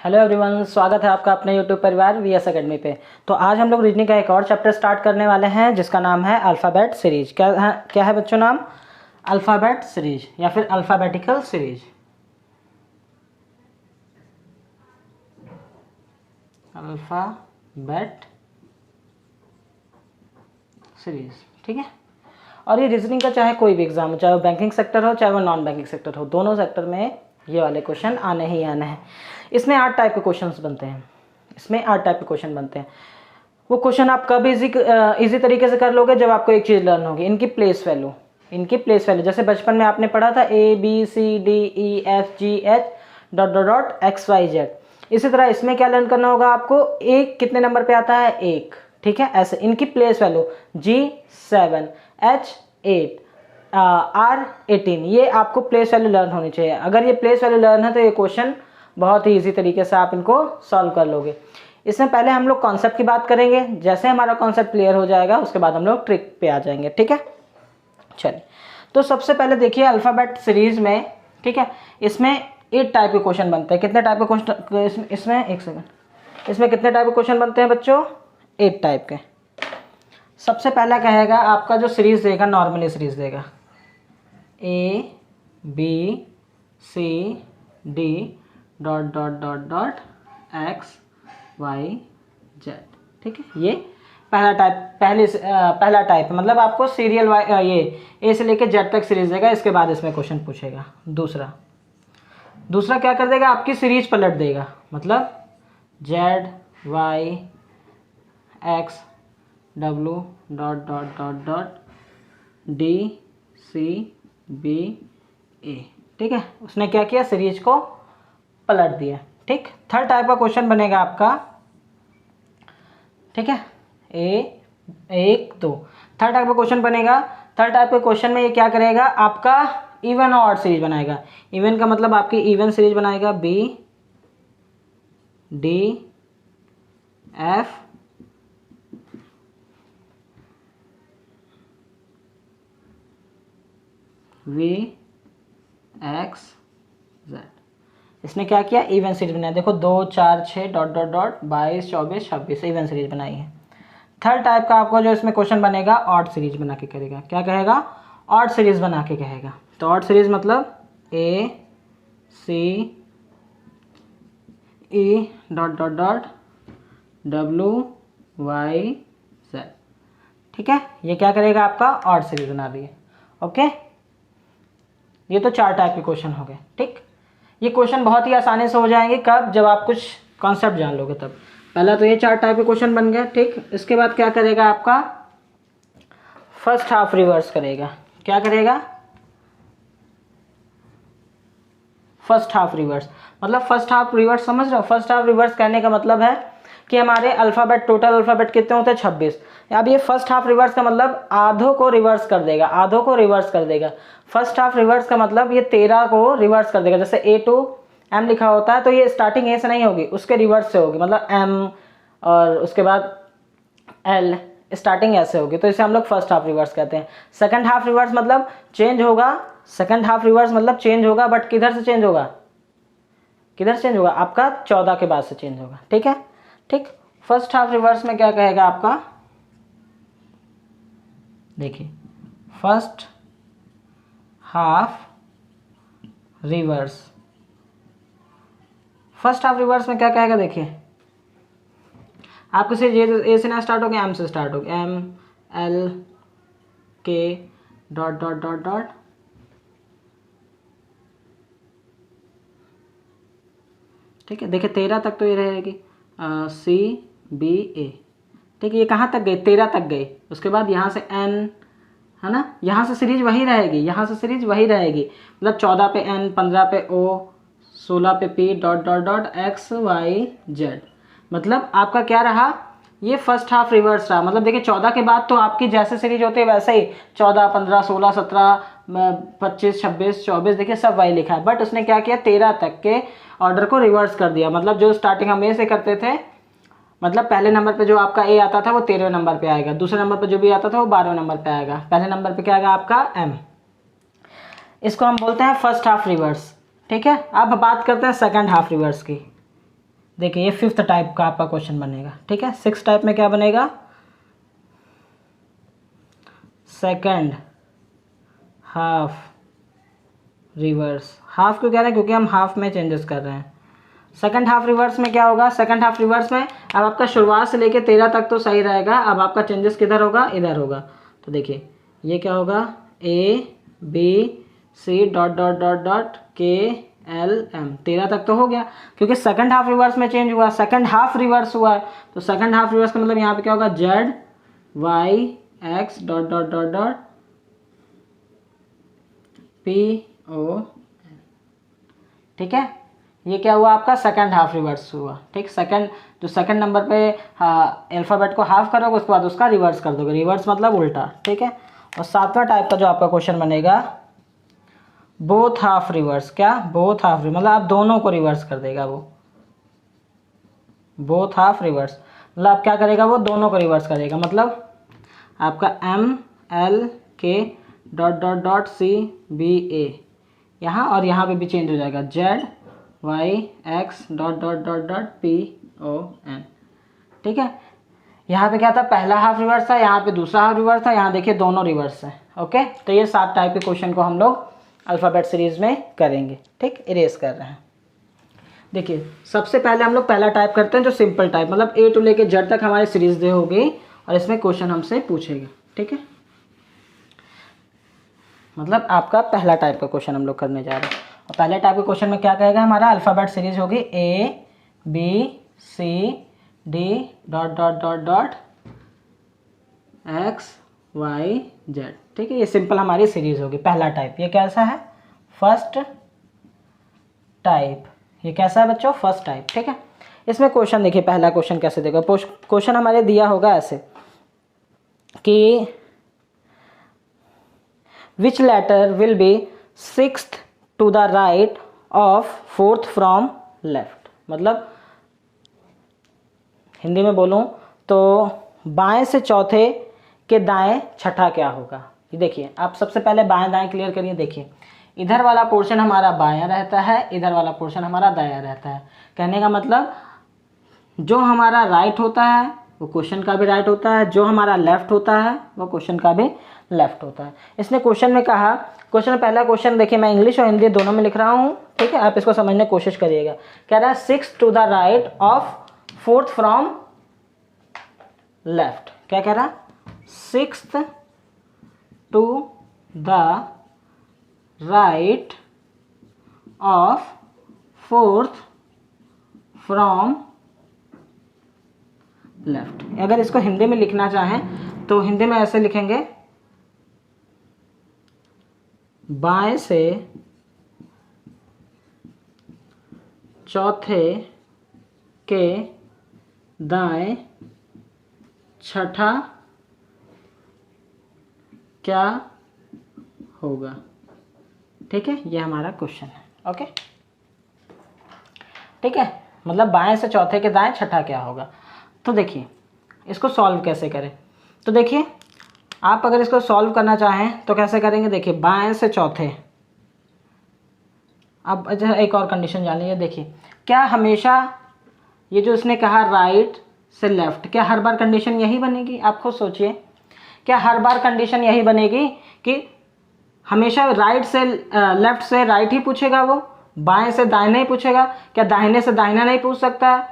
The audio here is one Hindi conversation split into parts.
हेलो एवरीवन, स्वागत है आपका अपने यूट्यूब परिवार वीएस एकेडमी पे। तो आज हम लोग रीजनिंग का एक और चैप्टर स्टार्ट करने वाले हैं जिसका नाम है अल्फ़ाबेट सीरीज। क्या है बच्चों नाम? अल्फ़ाबेट सीरीज या फिर अल्फ़ाबेटिकल सीरीज। अल्फ़ाबेट सीरीज, ठीक है। और ये रीजनिंग का चाहे कोई भी एग्जाम हो, चाहे वो बैंकिंग सेक्टर हो चाहे वो नॉन बैंकिंग सेक्टर हो, दोनों सेक्टर में ये वाले क्वेश्चन आने ही आने हैं। इसमें 8 टाइप के क्वेश्चंस बनते हैं। वो क्वेश्चन आप कब इजी तरीके से कर लोगे जब आपको एक चीज़ लर्न होगी, इनकी प्लेस वैल्यू। जैसे बचपन में आपने पढ़ा था ABCDEFGH ... XYZ। इसी तरह इसमें क्या लर्न करना होगा आपको, एक कितने नंबर पे आता है, एक, ठीक है। ऐसे इनकी place value G7 H8 R18, ये आपको प्लेस वैल्यू लर्न होनी चाहिए। अगर ये प्लेस वैल्यू लर्न है तो ये क्वेश्चन बहुत ही इजी तरीके से आप इनको सॉल्व कर लोगे। इसमें पहले हम लोग कॉन्सेप्ट की बात करेंगे। जैसे हमारा कॉन्सेप्ट क्लियर हो जाएगा उसके बाद हम लोग ट्रिक पे आ जाएंगे, ठीक है। चलिए, तो सबसे पहले देखिए अल्फ़ाबेट सीरीज में, ठीक है, इसमें 8 टाइप के क्वेश्चन बनते हैं। कितने टाइप के क्वेश्चन इसमें, एक सेकंड, इसमें कितने टाइप के क्वेश्चन बनते हैं बच्चों? 8 टाइप के। सबसे पहला कहेगा आपका जो सीरीज देगा, नॉर्मली सीरीज देगा ABCD ... XYZ, ठीक है। ये पहला टाइप मतलब आपको सीरियल ये ए से लेके जेड तक सीरीज देगा, इसके बाद इसमें क्वेश्चन पूछेगा। दूसरा क्या कर देगा, आपकी सीरीज पलट देगा, मतलब ZYXW ... DCBA, ठीक है। उसने क्या किया, सीरीज को पलट दिया, ठीक। थर्ड टाइप का क्वेश्चन बनेगा आपका, ठीक है, थर्ड टाइप का क्वेश्चन बनेगा। थर्ड टाइप के क्वेश्चन में ये क्या करेगा, आपका इवन और ऑड सीरीज बनाएगा। इवन का मतलब आपकी इवन सीरीज बनाएगा BDF VXZ। इसने क्या किया, इवन सीरीज बनाया। देखो 2 4 6 ... 22 24 26 इवन सीरीज बनाई है। थर्ड टाइप का आपको जो इसमें क्वेश्चन बनेगा, ऑड सीरीज बना के करेगा। क्या कहेगा, ऑड सीरीज बना के कहेगा। तो ऑड सीरीज मतलब ACE ... WYZ, ठीक है। ये क्या करेगा, आपका ऑड सीरीज बना रही है, ओके। ये तो 4 टाइप के क्वेश्चन हो गए, ठीक। ये क्वेश्चन बहुत ही आसानी से हो जाएंगे, कब, जब आप कुछ कॉन्सेप्ट जान लोगे तब। पहला तो ये 4 टाइप के क्वेश्चन बन गए, ठीक। इसके बाद क्या करेगा, आपका फर्स्ट हाफ रिवर्स करेगा। क्या करेगा, फर्स्ट हाफ रिवर्स मतलब फर्स्ट हाफ रिवर्स, समझ रहे हो? फर्स्ट हाफ रिवर्स कहने का मतलब है कि हमारे अल्फ़ाबेट, टोटल अल्फ़ाबेट कितने होते हैं, 26। अब ये फर्स्ट हाफ रिवर्स का मतलब आधों को रिवर्स कर देगा। फर्स्ट हाफ रिवर्स का मतलब ये 13 को रिवर्स कर देगा। जैसे A to M लिखा होता है तो ये स्टार्टिंग A से नहीं होगी, उसके रिवर्स से होगी, मतलब M और उसके बाद L, स्टार्टिंग ऐसे होगी, तो इसे हम लोग फर्स्ट हाफ रिवर्स कहते हैं। सेकंड हाफ रिवर्स मतलब चेंज होगा, बट किधर से चेंज होगा, आपका 14 के बाद से चेंज होगा, ठीक है, ठीक। फर्स्ट हाफ रिवर्स में क्या कहेगा आपका, देखिए फर्स्ट हाफ रिवर्स में क्या कहेगा, देखिए आपको सिर्फ ए से ना स्टार्ट होगा, M से स्टार्ट होगा, MLK ... ठीक है। देखिए 13 तक तो ये रहेगी CBA, ठीक है। ये कहाँ तक गई, 13 तक गई। उसके बाद यहाँ से N है ना, यहाँ से सीरीज वही रहेगी, मतलब 14 पे N, 15 पे O, 16 पे P ... XYZ। मतलब आपका क्या रहा, ये फर्स्ट हाफ रिवर्स रहा। मतलब देखिए 14 के बाद तो आपकी जैसे सीरीज होती है वैसे ही 14 15 16 17 25 26 24, देखिए सब वही लिखा है। बट उसने क्या किया, 13 तक के ऑर्डर को रिवर्स कर दिया। मतलब जो स्टार्टिंग हम ए से करते थे, मतलब पहले नंबर पे जो आपका ए आता था वो 13वें नंबर पे आएगा, दूसरे नंबर पे जो भी आता था वो 12वें नंबर पे आएगा, पहले नंबर पे क्या आएगा आपका M। इसको हम बोलते हैं फर्स्ट हाफ रिवर्स, ठीक है। अब बात करते हैं सेकंड हाफ रिवर्स की। देखिए ये 5th टाइप का आपका क्वेश्चन बनेगा, ठीक है। 6th टाइप में क्या बनेगा, सेकंड हाफ रिवर्स। हाफ क्यों कह रहे हैं, क्योंकि हम हाफ में चेंजेस कर रहे हैं। सेकंड हाफ रिवर्स में क्या होगा, सेकंड हाफ रिवर्स में अब आपका शुरुआत से लेके 13 तक तो सही रहेगा, अब आपका चेंजेस किधर होगा, इधर होगा। तो देखिए ये क्या होगा, A B C dot dot dot dot K L M, 13 तक तो हो गया, क्योंकि सेकंड हाफ रिवर्स में चेंज हुआ, सेकंड हाफ रिवर्स हुआ है। तो सेकंड हाफ रिवर्स का मतलब यहाँ पे क्या होगा, Z Y X dot dot dot dot P O, ठीक है। ये क्या हुआ आपका, सेकंड हाफ रिवर्स हुआ, ठीक। सेकंड जो सेकंड नंबर पे अल्फ़ाबेट को हाफ करोगे उसके बाद उसका रिवर्स कर दोगे, रिवर्स मतलब उल्टा, ठीक है। और 7वां टाइप का जो आपका क्वेश्चन बनेगा, बोथ हाफ रिवर्स। क्या, बोथ हाफ रिवर्स मतलब आप दोनों को रिवर्स कर देगा वो, बोथ हाफ रिवर्स मतलब आप क्या करेगा, वो दोनों को रिवर्स करेगा। मतलब आपका M L K dot dot dot C B A यहाँ और यहाँ पे भी चेंज हो जाएगा, Z Y X dot dot dot dot P O N, ठीक है। यहाँ पे क्या था, पहला हाफ रिवर्स था, यहाँ पे दूसरा हाफ रिवर्स था, यहाँ देखिए दोनों रिवर्स है, ओके। तो ये 7 टाइप के क्वेश्चन को हम लोग अल्फ़ाबेट सीरीज में करेंगे, ठीक। इरेज कर रहे हैं। देखिए सबसे पहले हम लोग पहला टाइप करते हैं जो सिंपल टाइप, मतलब ए टू लेके जेड तक हमारी सीरीज दे होगी और इसमें क्वेश्चन हमसे पूछेगा, ठीक है। मतलब आपका पहला टाइप का क्वेश्चन हम लोग करने जा रहे हैं। और पहले टाइप के क्वेश्चन में क्या कहेगा, हमारा अल्फ़ाबेट सीरीज होगी A B C D dot dot dot dot X Y Z, ठीक है। ये सिंपल हमारी सीरीज होगी, पहला टाइप। ये कैसा है, फर्स्ट टाइप। ये कैसा है बच्चों, फर्स्ट टाइप, ठीक है। इसमें क्वेश्चन देखिए, पहला क्वेश्चन कैसे देगा, क्वेश्चन हमारे दिया होगा ऐसे कि which letter will be 6th to the right of 4th from left. मतलब हिंदी में बोलूं तो बाएं से चौथे के दाएं छठा क्या होगा। ये देखिए आप सबसे पहले बाएं दाएं क्लियर करिए। देखिए इधर वाला पोर्शन हमारा बायां रहता है, इधर वाला पोर्शन हमारा दायां रहता है। कहने का मतलब जो हमारा राइट होता है वो क्वेश्चन का भी राइट होता है, जो हमारा लेफ्ट होता है वो क्वेश्चन का भी लेफ्ट होता है। इसने क्वेश्चन में कहा, क्वेश्चन पहला क्वेश्चन देखिए मैं इंग्लिश और हिंदी दोनों में लिख रहा हूँ, ठीक है। आप इसको समझने की कोशिश करिएगा। कह रहा है 6th to the right of 4th from left. क्या कह रहा है, 6th to the right of 4th from left. अगर इसको हिंदी में लिखना चाहें तो हिंदी में ऐसे लिखेंगे, बाएं से चौथे के दाएं छठा क्या होगा, ठीक है। ये हमारा क्वेश्चन है, ओके, ठीक है। मतलब बाएं से चौथे के दाएं छठा क्या होगा। तो देखिए इसको सॉल्व कैसे करें। तो देखिए आप अगर इसको सॉल्व करना चाहें तो कैसे करेंगे। देखिए बाएं से चौथे, अब एक और कंडीशन जान लीजिए। देखिए क्या हमेशा ये जो इसने कहा राइट से लेफ्ट, क्या हर बार कंडीशन यही बनेगी। आप खुद सोचिए, क्या हर बार कंडीशन यही बनेगी कि हमेशा राइट से लेफ्ट से राइट ही पूछेगा, वो बाएं से दाहिने ही पूछेगा। क्या दाहिने से दाहिना नहीं पूछ सकता है,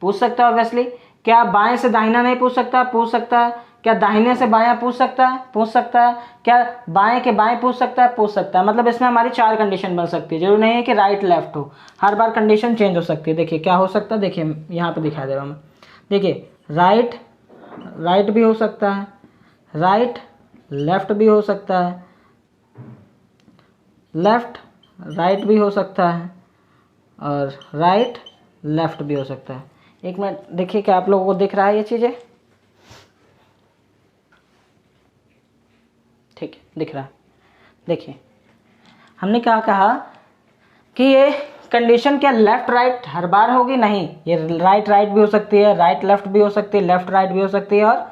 पूछ सकता है ऑब्वियसली। क्या बाएं से दाहिना नहीं पूछ सकता, पूछ सकता है। क्या दाहिने से बायां पूछ सकता है, पूछ सकता है। क्या बाएं के बाएं पूछ सकता है, पूछ सकता है। मतलब इसमें हमारी 4 कंडीशन बन सकती है, जरूरी नहीं है कि राइट लेफ्ट हो, हर बार कंडीशन चेंज हो सकती है। देखिए क्या हो सकता है, देखिए यहाँ पे दिखा दे रहा हूँ मैं। देखिए राइट भी हो सकता है, राइट लेफ्ट भी हो सकता है, लेफ्ट राइट भी हो सकता है और राइट लेफ्ट भी हो सकता है। एक मिनट देखिए क्या आप लोगों को दिख रहा है ये चीज़ें, ठीक है दिख रहा है। देखिए हमने क्या कहा कि ये कंडीशन क्या लेफ्ट राइट हर बार होगी, नहीं, ये राइट राइट भी हो सकती है, राइट लेफ्ट भी हो सकती है, लेफ्ट राइट भी हो सकती है और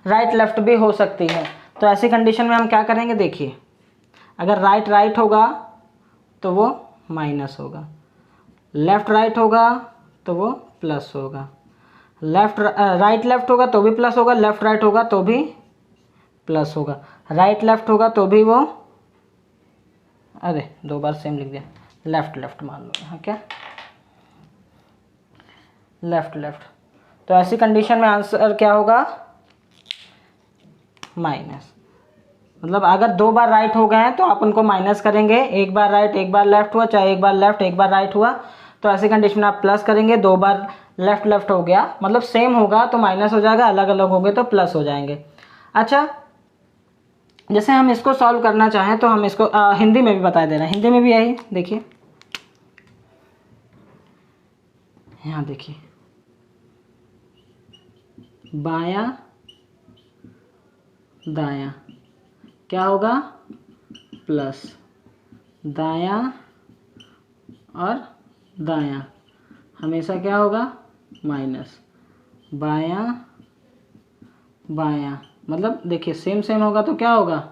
राइट लेफ्ट भी हो सकती है। तो ऐसी कंडीशन में हम क्या करेंगे, देखिए अगर राइट राइट होगा तो वो माइनस होगा, लेफ्ट राइट होगा तो वो प्लस होगा, लेफ्ट राइट लेफ्ट होगा तो भी प्लस होगा, लेफ्ट राइट होगा तो भी प्लस होगा, राइट लेफ्ट होगा तो भी वो, अरे 2 बार सेम लिख दिया, लेफ्ट लेफ्ट मान लो यहाँ क्या, लेफ्ट लेफ्ट। तो ऐसी कंडीशन में आंसर क्या होगा, माइनस। मतलब अगर 2 बार राइट हो गए हैं तो आप उनको माइनस करेंगे, 1 बार राइट 1 बार लेफ्ट हुआ, चाहे 1 बार लेफ्ट 1 बार राइट हुआ, तो ऐसी कंडीशन में आप प्लस करेंगे, 2 बार लेफ्ट लेफ्ट हो गया मतलब सेम होगा तो माइनस हो जाएगा, अलग अलग हो गए तो प्लस हो जाएंगे। अच्छा, जैसे हम इसको सॉल्व करना चाहें तो हम इसको हिंदी में भी बता दे रहे हैं, हिंदी में भी यही देखिए, यहाँ देखिए, बायां दायां क्या होगा, प्लस, दायां और दायां हमेशा क्या होगा, माइनस, बायां बायां मतलब देखिए सेम सेम होगा तो क्या होगा,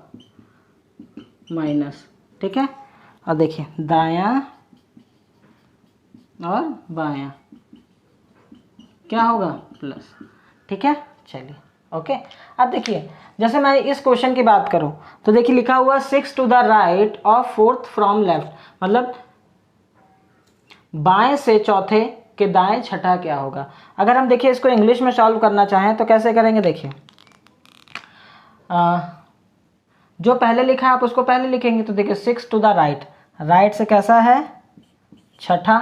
माइनस। ठीक है, और देखिए दायां और बायां क्या होगा, प्लस। ठीक है, चलिए ओके। अब देखिए जैसे मैं इस क्वेश्चन की बात करूं तो देखिए लिखा हुआ 6 to the right of 4th from left, मतलब बाएं से चौथे के दाएं छठा क्या होगा। अगर हम देखिए इसको इंग्लिश में सॉल्व करना चाहें तो कैसे करेंगे, देखिए जो पहले लिखा है आप उसको पहले लिखेंगे, तो देखिए 6 टू द राइट, राइट से कैसा है, छठा,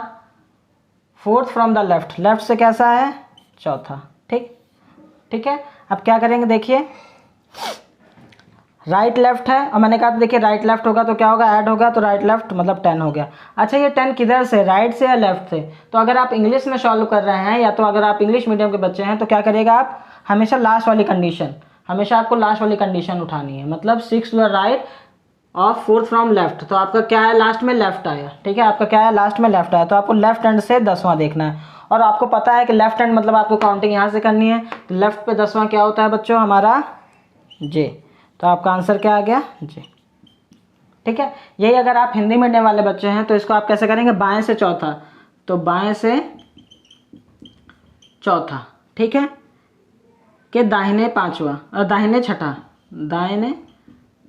4th from the left, left से कैसा है, चौथा। ठीक है, अब क्या करेंगे, देखिए राइट लेफ्ट है और मैंने कहा था देखिए राइट लेफ्ट होगा तो क्या होगा, ऐड होगा तो राइट लेफ्ट मतलब 10 हो गया। अच्छा, ये 10 किधर से, राइट से या लेफ्ट से, तो अगर आप इंग्लिश में सॉल्व कर रहे हैं या तो अगर आप इंग्लिश मीडियम के बच्चे हैं तो क्या करिएगा आप, हमेशा लास्ट वाली कंडीशन, हमेशा आपको लास्ट वाली कंडीशन उठानी है। मतलब 6 to the right of 4th from left, तो आपका क्या है, लास्ट में लेफ्ट आया। ठीक है, आपका क्या है, लास्ट में लेफ्ट आया, तो आपको लेफ्ट हैंड से 10वां देखना है, और आपको पता है कि लेफ्ट हैंड मतलब आपको काउंटिंग यहाँ से करनी है, तो लेफ्ट पे 10वां क्या होता है बच्चों, हमारा जे, तो आपका आंसर क्या आ गया, जे। ठीक है, यही अगर आप हिंदी मीडियम वाले बच्चे हैं तो इसको आप कैसे करेंगे, बाएं से चौथा, तो बाएं से चौथा, ठीक है, के दाहिने पांचवा और दाहिने छठा, दाहिने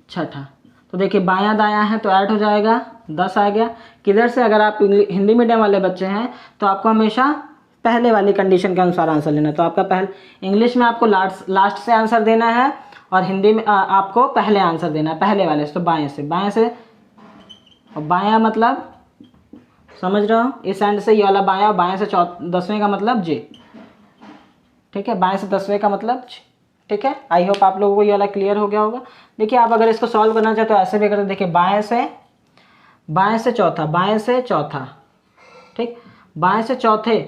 छठा, तो देखिए बायां दायां है तो ऐड हो जाएगा, 10 आ गया। किधर से, अगर आप हिंदी मीडियम वाले बच्चे हैं तो आपको हमेशा पहले वाली कंडीशन के अनुसार आंसर लेना है, तो आपका पहले इंग्लिश में आपको लास्ट से आंसर देना है और हिंदी में आपको पहले आंसर देना है, पहले वाले से, तो बाएं से, और बायां मतलब समझ रहे हो, इस एंड से ये वाला बायां, और बाएं से 10वें का मतलब जे। ठीक है, बाएं से 10वें का मतलब जे। ठीक है, आई होप आप लोगों को ये वाला क्लियर हो गया होगा। देखिए आप अगर इसको सॉल्व करना चाहते तो ऐसे भी करते, देखिए बाएं से चौथा, बाएं से चौथा, ठीक, बाएं से चौथे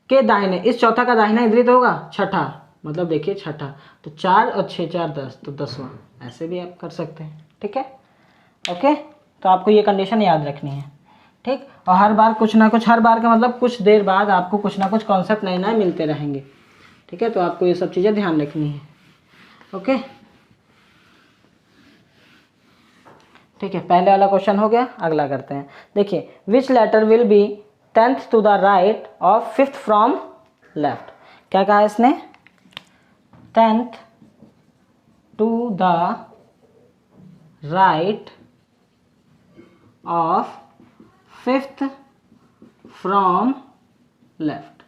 के दाहिने, इस चौथा का दाहिना इधर ही तो होगा, छठा, मतलब देखिए छठा, तो 4 और 6 4 10, तो 10वां, ऐसे भी आप कर सकते हैं। ठीक है, ओके, तो आपको ये कंडीशन याद रखनी है। ठीक, और हर बार कुछ ना कुछ, हर बार का मतलब कुछ देर बाद आपको कुछ ना कुछ कॉन्सेप्ट नए नए मिलते रहेंगे। ठीक है, तो आपको ये सब चीज़ें ध्यान रखनी है। ओके, ठीक है, पहले वाला क्वेश्चन हो गया, अगला करते हैं। देखिए which letter will be 10th to the right of 5th from left, क्या कहा इसने, 10th to the right of 5th from left.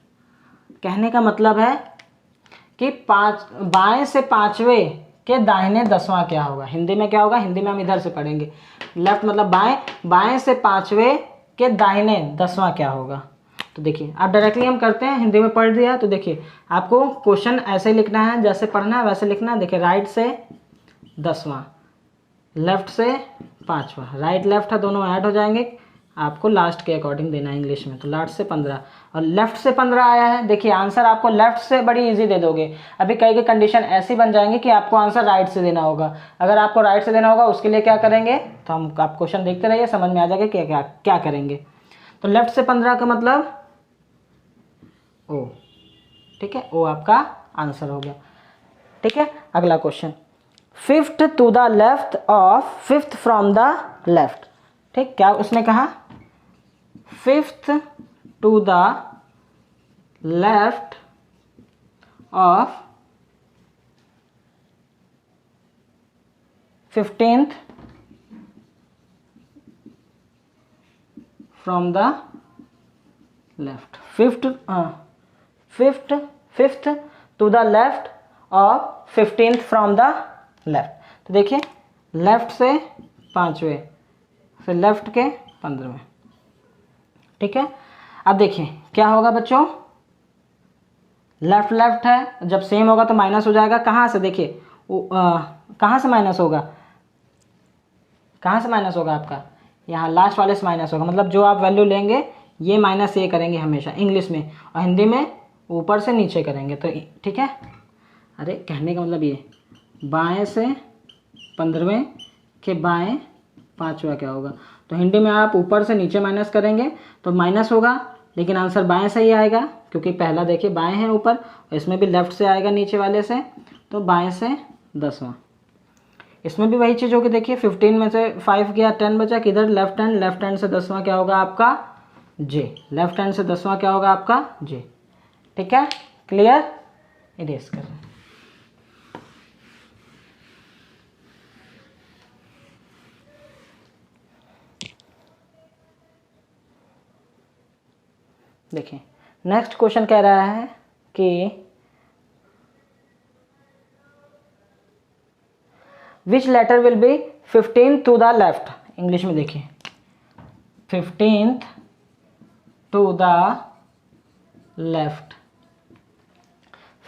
कहने का मतलब है कि बाएं से पांचवें के दाहिने 10वां क्या होगा, हिंदी में क्या होगा, हिंदी में हम इधर से पढ़ेंगे, लेफ्ट मतलब बाएं, बाएं से पांचवें के दाहिने 10वां क्या होगा। तो देखिए आप डायरेक्टली हम करते हैं, हिंदी में पढ़ दिया, तो देखिए आपको क्वेश्चन ऐसे लिखना है, जैसे पढ़ना है वैसे लिखना है। देखिए राइट से 10वां, लेफ्ट से 5वां, राइट लेफ्ट है दोनों ऐड हो जाएंगे, आपको लास्ट के अकॉर्डिंग देना है इंग्लिश में, तो लास्ट से 15 और लेफ्ट से 15 आया है। देखिए आंसर आपको लेफ्ट से बड़ी इजी दे दोगे, अभी कई कई कंडीशन ऐसी बन जाएंगी कि आपको आंसर राइट से देना होगा। अगर आपको राइट से देना होगा उसके लिए क्या करेंगे, तो हम आप क्वेश्चन देखते रहिए, समझ में आ जाएगा क्या क्या क्या करेंगे। तो लेफ्ट से 15 का मतलब ओ, ठीक है, ओ आपका आंसर हो गया। ठीक है, अगला question, 5th to the left of 5th from the left. ठीक, क्या उसने कहा, 5th to the left of 15th from the left, fifth to the left of 15th from the left. तो देखिए लेफ्ट से 5वें, फिर लेफ्ट के 15वें, ठीक है। अब देखिए क्या होगा बच्चों, लेफ्ट लेफ्ट है, जब सेम होगा तो माइनस हो जाएगा। कहाँ से, देखिए कहाँ से माइनस होगा, कहाँ से माइनस होगा आपका, यहाँ लास्ट वाले से माइनस होगा। मतलब जो आप वैल्यू लेंगे ये माइनस ये करेंगे हमेशा इंग्लिश में, और हिंदी में ऊपर से नीचे करेंगे। तो ठीक है, अरे कहने का मतलब ये बाएं से 15वें के बाएं 5वां क्या होगा, तो हिंदी में आप ऊपर से नीचे माइनस करेंगे तो माइनस होगा, लेकिन आंसर बाएं से ही आएगा, क्योंकि पहला देखिए बाएं है ऊपर, और इसमें भी लेफ्ट से आएगा नीचे वाले से, तो बाएं से 10वां। इसमें भी वही चीज़ होगी, देखिए 15 में से 5 गया, 10 बचा, किधर लेफ्ट हैंड से 10वां क्या होगा आपका जे, लेफ्ट हैंड से 10वां क्या होगा आपका जे, ठीक है। क्लियर, इरेज कर, देखिए नेक्स्ट क्वेश्चन कह रहा है कि which letter will be 15th to the left, English में देखिए 15th to the left,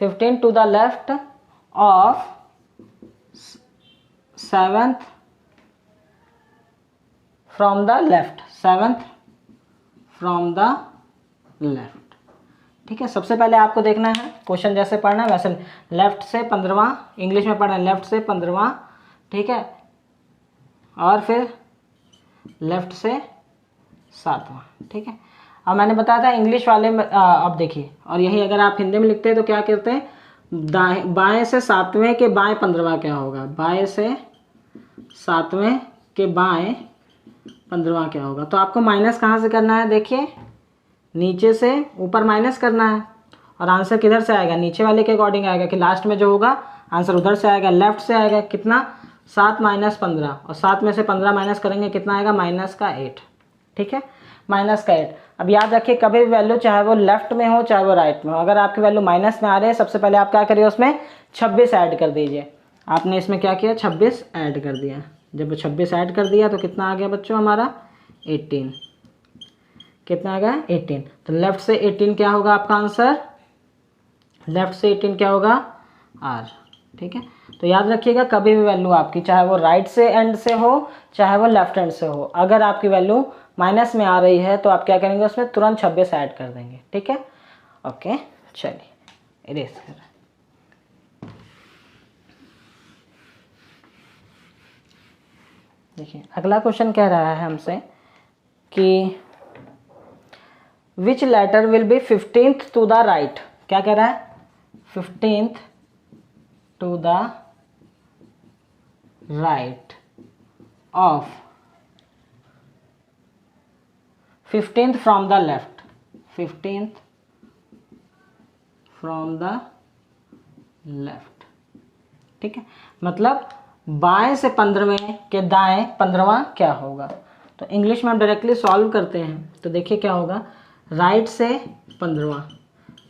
15th to the left of 7th from the left, 7th from the left, ठीक है। सबसे पहले आपको देखना है, क्वेश्चन जैसे पढ़ना है वैसे, लेफ्ट से 15वां, इंग्लिश में पढ़ना है लेफ्ट से 15वां, ठीक है, और फिर लेफ्ट से 7वां, ठीक है। अब मैंने बताया था इंग्लिश वाले में, अब देखिए, और यही अगर आप हिंदी में लिखते हैं तो क्या कहते हैं, दाएं बाएं से 7वें के बाएं 15वां क्या होगा, बाएं से 7वें के बाएं 15वां क्या होगा। तो आपको माइनस कहाँ से करना है, देखिए नीचे से ऊपर माइनस करना है, और आंसर किधर से आएगा, नीचे वाले के अकॉर्डिंग आएगा, कि लास्ट में जो होगा आंसर उधर से आएगा, लेफ्ट से आएगा। कितना, 7 - 15, और 7 में से 15 माइनस करेंगे कितना आएगा, -8, ठीक है, -8। अब याद रखिए कभी भी वैल्यू चाहे वो लेफ्ट में हो चाहे वो राइट में हो, अगर आपकी वैल्यू माइनस में आ रही है, सबसे पहले आप क्या करिए, उसमें 26 ऐड कर दीजिए। आपने इसमें क्या किया, 26 ऐड कर दिया। जब 26 ऐड कर दिया तो कितना आ गया बच्चों हमारा, 18, कितना आ गया 18। तो लेफ्ट से 18 क्या होगा आपका आंसर, लेफ्ट से 18 क्या होगा, आर, ठीक है। तो याद रखिएगा कभी भी वैल्यू आपकी चाहे वो राइट से एंड से हो चाहे वो लेफ्ट एंड से हो, अगर आपकी वैल्यू माइनस में आ रही है तो आप क्या करेंगे, उसमें तुरंत 26 ऐड कर देंगे, ठीक है। ओके, चलिए इरेज कर, देखिए अगला क्वेश्चन कह रहा है हमसे कि which letter will be 15th to the right, क्या कह रहा है, 15th to the right of 15th from the left, 15th from the left, ठीक है। मतलब बाएं से 15वें के दाएं 15वां क्या होगा। तो इंग्लिश में हम डायरेक्टली सॉल्व करते हैं, तो देखिए क्या होगा, राइट से 15वां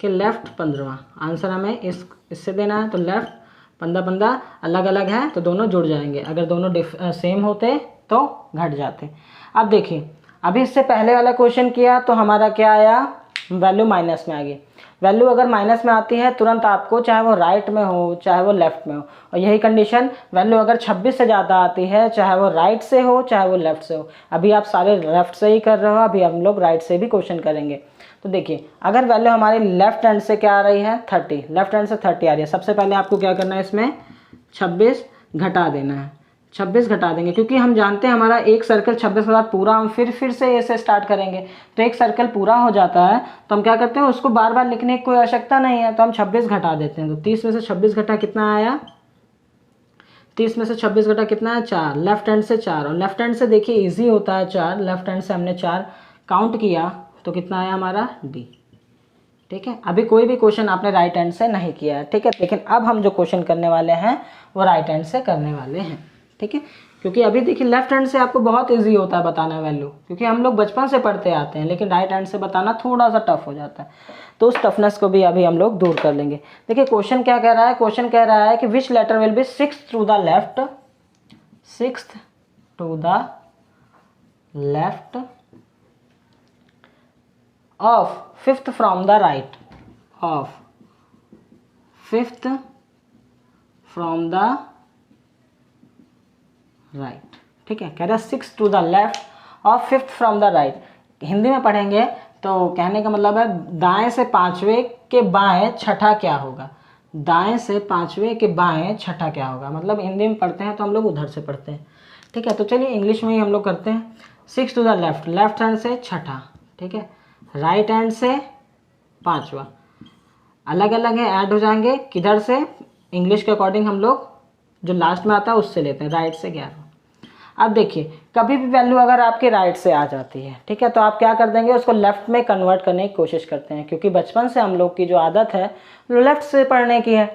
के लेफ्ट 15वां, आंसर हमें इससे देना है। तो लेफ्ट 15 अलग अलग है तो दोनों जुड़ जाएंगे, अगर दोनों सेम होते तो घट जाते। अब देखिए अभी इससे पहले वाला क्वेश्चन किया तो हमारा क्या आया, वैल्यू माइनस में आ गई। वैल्यू अगर माइनस में आती है तुरंत आपको चाहे वो राइट में हो चाहे वो लेफ्ट में हो, और यही कंडीशन वैल्यू अगर 26 से ज़्यादा आती है चाहे वो राइट से हो चाहे वो लेफ्ट से हो। अभी आप सारे लेफ्ट से ही कर रहे हो, अभी हम लोग राइट से भी क्वेश्चन करेंगे। तो देखिए अगर वैल्यू हमारी लेफ्ट हैंड से क्या आ रही है, 30, लेफ्ट हैंड से 30 आ रही है, सबसे पहले आपको क्या करना है, इसमें 26 घटा देना है, 26 घटा देंगे, क्योंकि हम जानते हैं हमारा एक सर्कल 26 के बाद पूरा, हम फिर से ऐसे स्टार्ट करेंगे तो एक सर्कल पूरा हो जाता है, तो हम क्या करते हैं उसको बार बार लिखने की कोई आवश्यकता नहीं है, तो हम 26 घटा देते हैं। तो 30 में से 26 घटा कितना आया, 30 में से 26 घटा कितना है, 4, लेफ्ट हैंड से 4, और लेफ्ट हैंड से देखिए ईजी होता है 4, लेफ्ट हैंड से हमने 4 काउंट किया तो कितना आया हमारा, डी, ठीक है, अभी कोई भी क्वेश्चन आपने राइट हैंड से नहीं किया है, ठीक है, लेकिन अब हम जो क्वेश्चन करने वाले हैं वो राइट हैंड से करने वाले हैं, ठीक है। क्योंकि अभी देखिए लेफ्ट हैंड से आपको बहुत इजी होता है बताना वैल्यू, क्योंकि हम लोग बचपन से पढ़ते आते हैं, लेकिन राइट हैंड से बताना थोड़ा सा टफ हो जाता है, तो उस टफनेस को भी अभी हम लोग दूर कर लेंगे। देखिए क्वेश्चन क्या कह रहा है, क्वेश्चन कह रहा है कि which letter will be sixth to the left, sixth to the left of fifth from the right, of fifth from the right, ठीक है। कह रहा है सिक्स टू द लेफ्ट और fifth from the right. Hindi में पढ़ेंगे तो कहने का मतलब है दाएं से पांचवें के बाएं छठा क्या होगा, दाएं से पांचवें के बाएं छठा क्या होगा, मतलब हिंदी में पढ़ते हैं तो हम लोग उधर से पढ़ते हैं, ठीक है। तो चलिए इंग्लिश में ही हम लोग करते हैं। Six to the left, left hand से छठा, ठीक है, राइट हैंड से पांचवा, अलग अलग है, ऐड हो जाएंगे किधर से, इंग्लिश के अकॉर्डिंग हम लोग जो लास्ट में आता है उससे लेते हैं, राइट से 11। अब देखिए कभी भी वैल्यू अगर आपके राइट से आ जाती है, ठीक है, तो आप क्या कर देंगे, उसको लेफ्ट में कन्वर्ट करने की कोशिश करते हैं, क्योंकि बचपन से हम लोग की जो आदत है वो लेफ्ट से पढ़ने की है,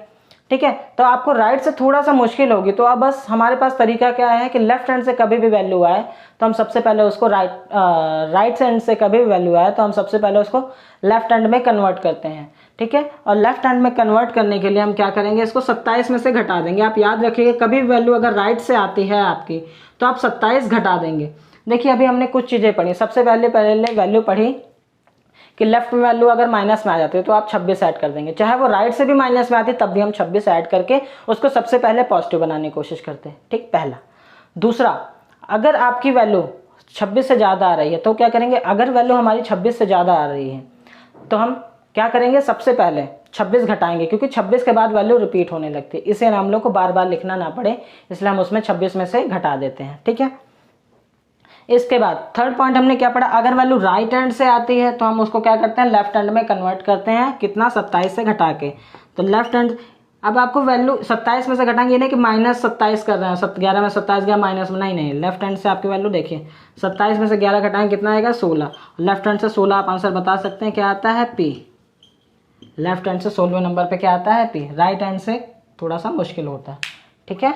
ठीक है। तो आपको राइट से थोड़ा सा मुश्किल होगी, तो अब बस हमारे पास तरीका क्या है कि लेफ्ट हैंड से कभी भी वैल्यू आए तो हम सबसे पहले उसको राइट हैंड से कभी भी वैल्यू आए तो हम सबसे पहले उसको लेफ्ट हैंड में कन्वर्ट करते हैं, ठीक है। और लेफ्ट हैंड में कन्वर्ट करने के लिए हम क्या करेंगे, इसको 27 में से घटा देंगे। आप याद रखिएगा कभी भी वैल्यू अगर राइट से आती है आपकी तो आप 27 घटा देंगे। देखिए अभी हमने कुछ चीज़ें पढ़ी, सबसे पहले वैल्यू पढ़ी कि लेफ्ट में वैल्यू अगर माइनस में आ जाती है तो आप 26 ऐड कर देंगे, चाहे वो राइट से भी माइनस में आती है तब भी हम 26 ऐड करके उसको सबसे पहले पॉजिटिव बनाने की कोशिश करते हैं, ठीक, पहला। दूसरा, अगर आपकी वैल्यू 26 से ज़्यादा आ रही है तो क्या करेंगे, अगर वैल्यू हमारी 26 से ज़्यादा आ रही है तो हम क्या करेंगे, सबसे पहले 26 घटाएंगे, क्योंकि 26 के बाद वैल्यू रिपीट होने लगती है, इसे हम लोग को बार बार लिखना ना पड़े, इसलिए हम उसमें 26 में से घटा देते हैं, ठीक है। इसके बाद थर्ड पॉइंट हमने क्या पढ़ा, अगर वैल्यू राइट हैंड से आती है तो हम उसको क्या करते हैं, लेफ्ट हैंड में कन्वर्ट करते हैं, कितना, 27 से घटा के। तो लेफ्ट हैंड, अब आपको वैल्यू 27 में से घटाएंगे, ये नहीं कि माइनस 27 कर रहे हैं, 11 में 27 गया माइनस में, नहीं, लेफ्ट हैंड से आपकी वैल्यू देखिए 27 में से 11 घटाएंगे कितना आएगा, 16। लेफ्ट हैंड से 16 आप आंसर बता सकते हैं क्या आता है, पी। लेफ्ट हैंड से 16वें नंबर पे क्या आता है, पी। राइट हैंड से थोड़ा सा मुश्किल होता है, ठीक है।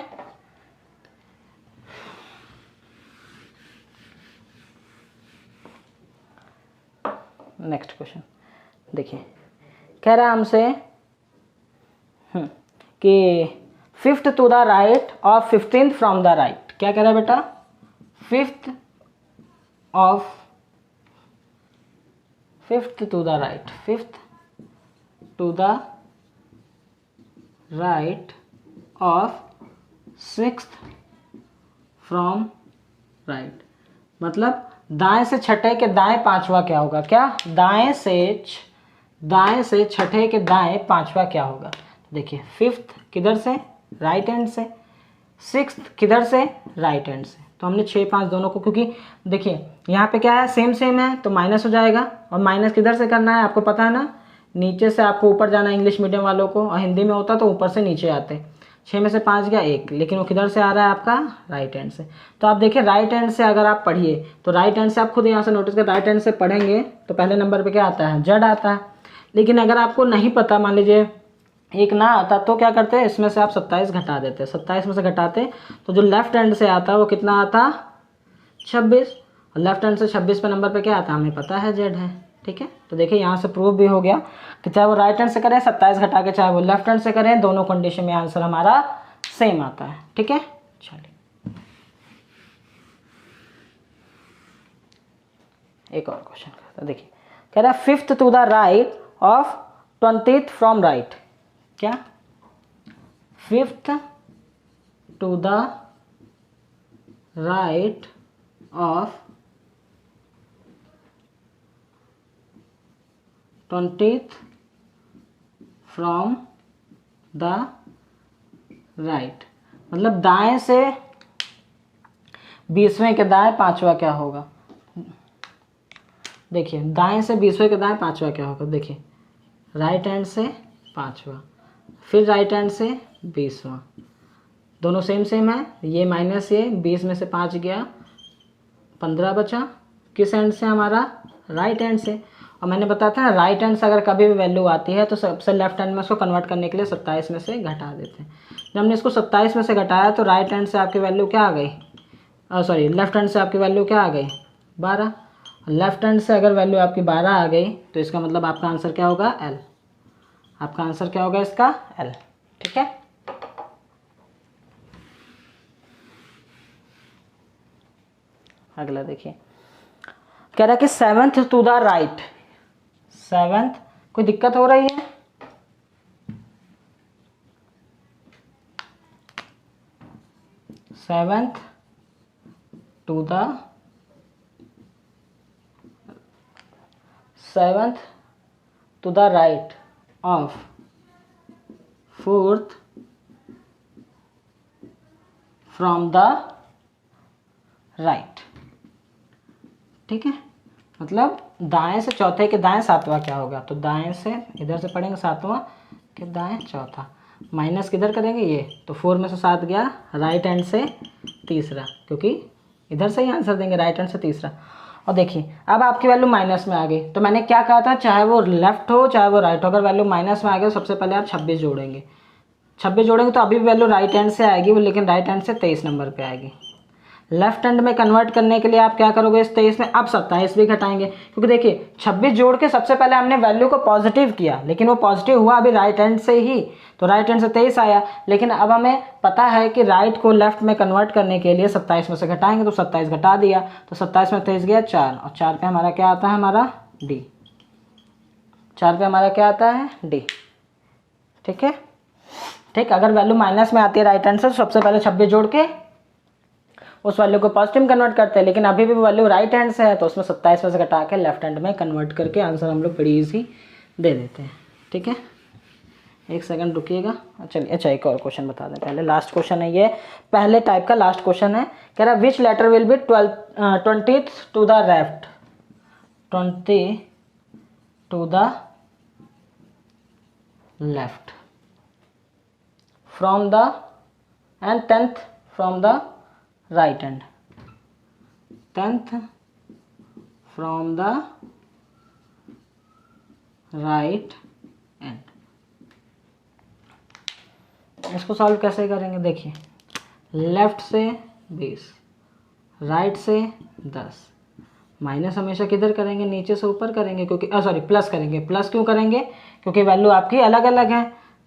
नेक्स्ट क्वेश्चन देखिए, कह रहा है हमसे कि फिफ्थ टू द राइट और 15th फ्रॉम द राइट। क्या कह रहा है बेटा, fifth to the right, fifth to the right of 6th from right, मतलब दाएं से छठे के दाएं पांचवा क्या होगा, क्या, दाएं से छठे के दाएं पांचवा क्या होगा। तो देखिए फिफ्थ किधर से, राइट हैंड से, सिक्स्थ किधर से, राइट हैंड से। तो हमने 6 5 दोनों को, क्योंकि देखिए यहाँ पे क्या है, सेम है तो माइनस हो जाएगा, और माइनस किधर से करना है आपको पता है ना, नीचे से आपको ऊपर जाना है इंग्लिश मीडियम वालों को, और हिंदी में होता तो ऊपर से नीचे आते। 6 में से 5 गया 1, लेकिन वो किधर से आ रहा है आपका, राइट हैंड से। तो आप देखिए राइट हैंड से अगर आप पढ़िए तो राइट हैंड से आप खुद यहाँ से नोटिस कर, राइट हैंड से पढ़ेंगे तो पहले नंबर पे क्या आता है, जेड आता है। लेकिन अगर आपको नहीं पता, मान लीजिए 1 ना आता, तो क्या करते हैं, इसमें से आप 27 घटा देते हैं, 27 में से घटाते तो जो लेफ्ट हैंड से आता वो कितना आता, 26, और लेफ्ट हैंड से 26 पे नंबर पे क्या आता, हमें पता है जेड है, ठीक है। तो देखिए यहाँ से प्रूव भी हो गया कि चाहे वो राइट हैंड से करें 27 घटा के, चाहे वो लेफ्ट हैंड से करें, दोनों कंडीशन में आंसर हमारा सेम आता है, ठीक है। चलिए एक और क्वेश्चन करते हैं। देखिए कह रहा है fifth to the right of 20th from right. क्या, fifth to the right of 20th from the right, मतलब दाएं से 20वें के दाएं पांचवा क्या होगा। देखिए दाएं से 20वें के दाएं पांचवा क्या होगा, देखिए राइट हैंड से पांचवा, फिर राइट हैंड से 20वां, दोनों सेम है, ये माइनस ये, 20 में से 5 गया 15 बचा, किस हैंड से हमारा, राइट हैंड से। और मैंने बताया था ना राइट हैंड से अगर कभी भी वैल्यू आती है तो सबसे लेफ्ट हैंड में उसको कन्वर्ट करने के लिए 27 में से घटा देते हैं। जब हमने इसको 27 में से घटाया तो राइट हैंड से आपकी वैल्यू क्या आ गई, सॉरी लेफ्ट हैंड से आपकी वैल्यू क्या आ गई 12। लेफ्ट हैंड से अगर वैल्यू आपकी 12 आ गई तो इसका मतलब आपका आंसर क्या होगा L। आपका आंसर क्या होगा इसका L। ठीक है, अगला देखिए, कह रहा है कि 7th to the right. 7th, कोई दिक्कत हो रही है? Seventh to the 7th to the right of 4th from the right. ठीक है, मतलब दाएं से चौथे के दाएं सातवां क्या होगा, तो दाएं से इधर से पढ़ेंगे सातवां के दाएं चौथा, माइनस किधर करेंगे ये, तो 4 में से 7 गया, राइट हैंड से तीसरा, क्योंकि इधर से ही आंसर देंगे राइट हैंड से तीसरा। और देखिए अब आपकी वैल्यू माइनस में आ गई, तो मैंने क्या कहा था, चाहे वो लेफ्ट हो चाहे वो राइट हो, अगर वैल्यू माइनस में आ गई तो सबसे पहले आप 26 जोड़ेंगे। 26 जोड़ेंगे तो अभी वैल्यू राइट हैंड से आएगी, लेकिन राइट हैंड से 23 नंबर पे आएगी। लेफ्ट हैंड में कन्वर्ट करने के लिए आप क्या करोगे, इस 23 में अब 27 भी घटाएंगे, क्योंकि देखिए 26 जोड़ के सबसे पहले हमने वैल्यू को पॉजिटिव किया, लेकिन वो पॉजिटिव हुआ अभी राइट हैंड से ही, तो राइट हैंड से 23 आया। लेकिन अब हमें पता है कि राइट को लेफ्ट में कन्वर्ट करने के लिए 27 में से घटाएंगे, तो 27 घटा दिया, तो 27 में 23 गया 4, और 4 पे हमारा क्या आता है, हमारा D। 4 पे हमारा क्या आता है D। ठीक है, ठीक, अगर वैल्यू माइनस में आती है राइट हैंड से तो सबसे पहले 26 जोड़ के उस वैल्यू को पॉजिटिव कन्वर्ट करते हैं, लेकिन अभी भी वैल्यू राइट हैंड से है तो उसमें 27 में से घटा के लेफ्ट हैंड में कन्वर्ट करके आंसर हम लोग बड़ी ईजी दे देते हैं। ठीक है, एक सेकंड रुकिएगा, चलिए अच्छा एक और क्वेश्चन बता दें, पहले लास्ट क्वेश्चन है ये, पहले टाइप का लास्ट क्वेश्चन है। कह रहा है which letter will be 20th to the left, 20 to the left from the end 10th from the right hand, 10th from the right hand। इसको सॉल्व कैसे करेंगे, देखिए लेफ्ट से 20, राइट से 10, माइनस हमेशा किधर करेंगे, नीचे से ऊपर करेंगे, क्योंकि सॉरी प्लस करेंगे। प्लस क्यों करेंगे, क्योंकि वैल्यू आपकी अलग अलग है,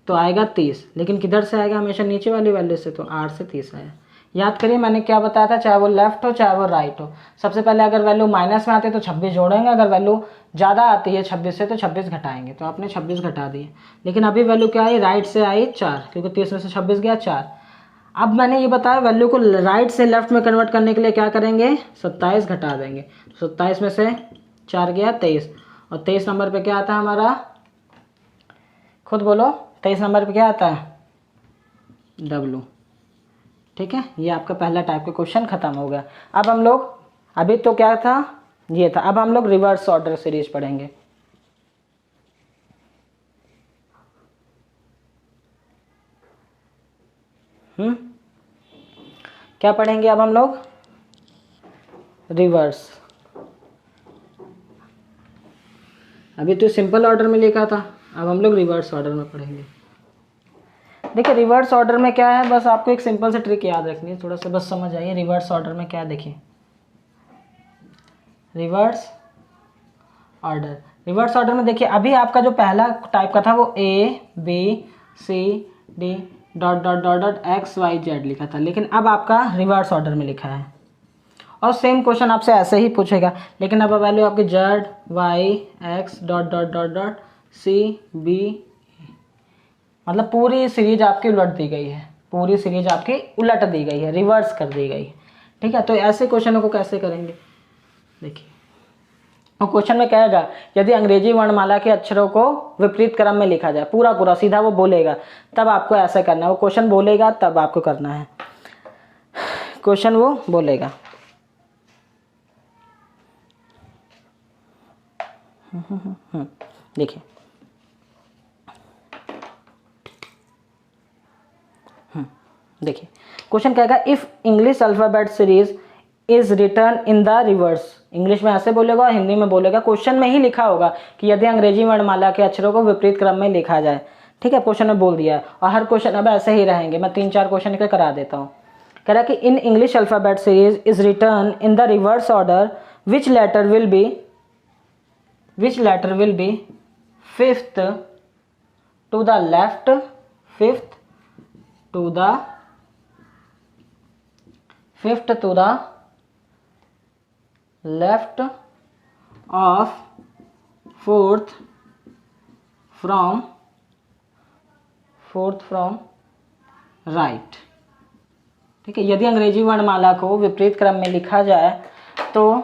तो आएगा 30, लेकिन किधर से आएगा, हमेशा नीचे वाली वैल्यू से, तो 8 से 30 आया। याद करिए मैंने क्या बताया था, चाहे वो लेफ्ट हो चाहे वो राइट हो, सबसे पहले अगर वैल्यू माइनस में आती है तो 26 जोड़ेंगे, अगर वैल्यू ज़्यादा आती है 26 से तो 26 घटाएंगे, तो आपने 26 घटा दिए। लेकिन अभी वैल्यू क्या आई, राइट से आई 4, क्योंकि 30 में से 26 गया 4। अब मैंने ये बताया वैल्यू को राइट से लेफ्ट में कन्वर्ट करने के लिए क्या करेंगे, 27 घटा देंगे, तो 27 में से 4 गया 23, और 23 नंबर पर क्या आता है हमारा, खुद बोलो 23 नंबर पर क्या आता है, W। ठीक है, ये आपका पहला टाइप का क्वेश्चन खत्म हो गया। अब हम लोग, अभी तो क्या था, ये था, अब हम लोग रिवर्स ऑर्डर सीरीज पढ़ेंगे। क्या पढ़ेंगे अब हम लोग, रिवर्स। अभी तो सिंपल ऑर्डर में लिखा था, अब हम लोग रिवर्स ऑर्डर में पढ़ेंगे। देखिए रिवर्स ऑर्डर में क्या है, बस आपको एक सिंपल से ट्रिक याद रखनी है, थोड़ा सा बस समझ आइए। रिवर्स ऑर्डर में क्या है, देखिए रिवर्स ऑर्डर, रिवर्स ऑर्डर में देखिए अभी आपका जो पहला टाइप का था वो ABCD dot dot dot dot XYZ लिखा था, लेकिन अब आपका रिवर्स ऑर्डर में लिखा है, और सेम क्वेश्चन आपसे ऐसे ही पूछेगा, लेकिन अब वैल्यू आपकी ZYX dot dot dot dot CB, मतलब पूरी सीरीज आपकी उलट दी गई है, पूरी सीरीज आपकी उलट दी गई है, रिवर्स कर दी गई है। ठीक है, तो ऐसे क्वेश्चनों को कैसे करेंगे, देखिए और क्वेश्चन में कहेगा यदि अंग्रेजी वर्णमाला के अक्षरों को विपरीत क्रम में लिखा जाए, पूरा पूरा सीधा वो बोलेगा, तब आपको ऐसा करना है, वो क्वेश्चन बोलेगा तब आपको करना है, क्वेश्चन वो बोलेगा। देखिए देखिए क्वेश्चन कहेगा if English alphabet series is return in the reverse. English में ऐसे बोलेगा और हिंदी में बोलेगा, क्वेश्चन में ही लिखा होगा कि यदि अंग्रेजी वर्णमाला के अक्षरों को विपरीत क्रम में लिखा जाए। ठीक है, क्वेश्चन में बोल दिया है और हर क्वेश्चन अब ऐसे ही रहेंगे। मैं 3-4 क्वेश्चन के करा देता हूँ। कह रहा है कि in English alphabet series is return in the reverse order which letter will be fifth to the left, fifth to the left of fourth from right. ठीक है, यदि अंग्रेजी वर्णमाला को विपरीत क्रम में लिखा जाए तो